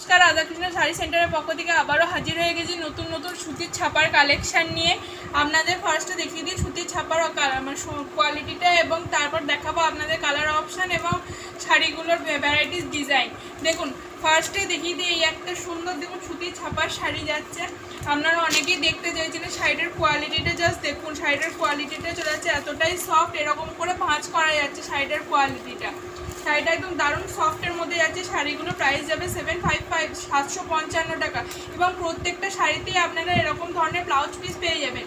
নমস্কার, রাধাকৃষ্ণ শাড়ি সেন্টারের পক্ষ থেকে আবারও হাজির হয়ে গেছি নতুন নতুন সুতির ছাপার কালেকশান নিয়ে। আপনাদের ফার্স্টে দেখিয়ে দিই সুতির ছাপার কোয়ালিটিটা এবং তারপর দেখাবো আপনাদের কালার অপশান এবং শাড়িগুলোর ভ্যারাইটিস ডিজাইন। দেখুন, ফার্স্টে দেখিয়ে দিই এই একটা সুন্দর দেখুন সুতির ছাপার শাড়ি যাচ্ছে। আপনারা অনেকেই দেখতে চাইছিলেন শাড়িটার কোয়ালিটিটা, জাস্ট দেখুন শাড়িটার কোয়ালিটিটা চলে যাচ্ছে এতটাই সফট, এরকম করে ভাঁজ করা যাচ্ছে শাড়িটার কোয়ালিটিটা। শাড়িটা একদম দারুণ সফটের মধ্যে যাচ্ছে। শাড়িগুলো প্রাইস যাবে 755 755 টাকা এবং প্রত্যেকটা শাড়িতেই আপনারা এরকম ধরনের ব্লাউজ পিস পেয়ে যাবেন।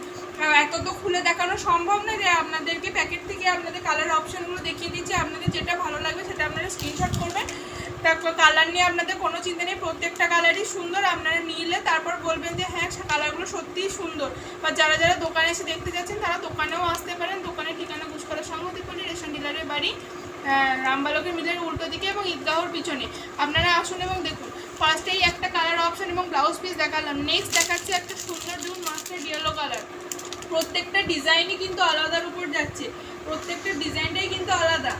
এত তো খুলে দেখানো সম্ভব না, যে আপনাদেরকে প্যাকেট থেকে আপনাদের কালার অপশানগুলো দেখিয়ে দিচ্ছি। আপনাদের যেটা ভালো লাগবে সেটা আপনারা স্ক্রিনশট করবেন। তারপর কালার নিয়ে আপনাদের কোনো চিন্তা নেই, প্রত্যেকটা কালারই সুন্দর। আপনারা নিলে তারপর বলবেন যে হ্যাঁ কালারগুলো সত্যিই সুন্দর। বা যারা যারা দোকানে এসে দেখতে যাচ্ছেন তারা দোকানেও আসতে পারেন। দোকানের ঠিকানা গুসকরা সংহতিপল্লী রেশন ডিলারের বাড়ি, রামবালকের মিলের উল্টো দিকে এবং ঈদগাহর পিছনে। আপনারা আসুন এবং দেখুন। ফার্স্টেই একটা কালার অপশান এবং ব্লাউজ পিস দেখালাম। নেক্সট দেখাচ্ছে একটা সুন্দর দেখুন মাস্টার্ড ইয়েলো কালার। প্রত্যেকটা ডিজাইনই কিন্তু আলাদার উপর যাচ্ছে, প্রত্যেকটা ডিজাইনটাই কিন্তু আলাদা।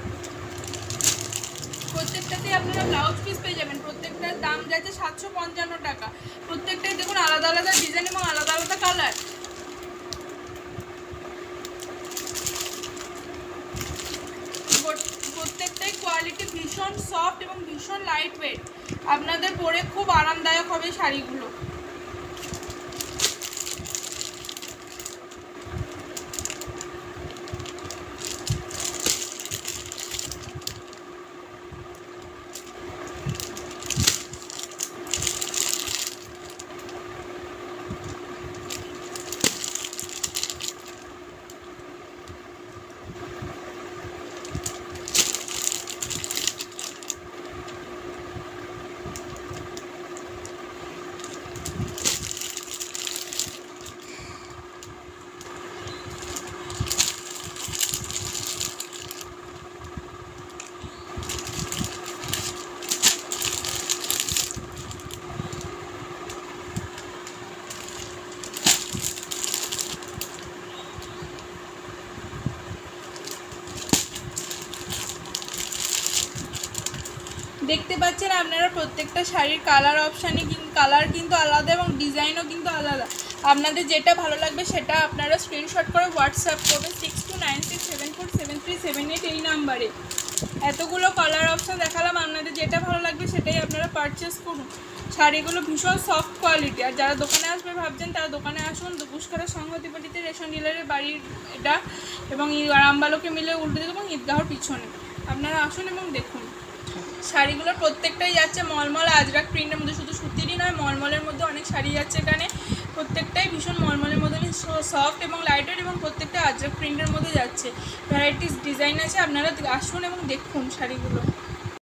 প্রত্যেকটাতেই আপনারা ব্লাউজ পিস পেয়ে যাবেন। প্রত্যেকটার দাম যাচ্ছে 755 টাকা। প্রত্যেকটাই দেখুন আলাদা আলাদা ডিজাইন এবং আলাদা আলাদা কালার। প্রত্যেকটাই কোয়ালিটি ভীষণ সফট এবং ভীষণ লাইট ওয়েট। আপনাদের পরে খুব আরামদায়ক হবে শাড়িগুলো। দেখতে পাচ্ছেন আপনারা প্রত্যেকটা শাড়ির কালার অপশানে কালার কিন্তু আলাদা এবং ডিজাইনও কিন্তু আলাদা। আপনাদের যেটা ভালো লাগবে সেটা আপনারা স্ক্রিনশট করে হোয়াটসঅ্যাপ করবেন 6296747378 এই নাম্বারে। এতগুলো কালার অপশান দেখালাম, আপনাদের যেটা ভালো লাগবে সেটাই আপনারা পারচেস করুন। শাড়িগুলো ভীষণ সফট কোয়ালিটি। আর যারা দোকানে আসবে ভাবছেন তারা দোকানে আসুন। গুসকরা সংহতিপল্লীতে রেশন ডিলারের বাড়ির এটা এবং রামবালকে মিলে উল্টো দিকে এবং ঈদগাহর পিছনে। আপনারা আসুন এবং দেখুন। শাড়িগুলোর প্রত্যেকটাই যাচ্ছে মলমল আজরাক প্রিন্টের মধ্যে, শুধু সুতিরই নয় মলমলের মধ্যে অনেক শাড়ি যাচ্ছে এখানে। প্রত্যেকটাই ভীষণ মলমলের মধ্যে সফট এবং লাইটের এবং প্রত্যেকটা আজরাক প্রিন্টের মধ্যে যাচ্ছে। ভ্যারাইটিস ডিজাইন আছে, আপনারা আসুন এবং দেখুন শাড়িগুলো।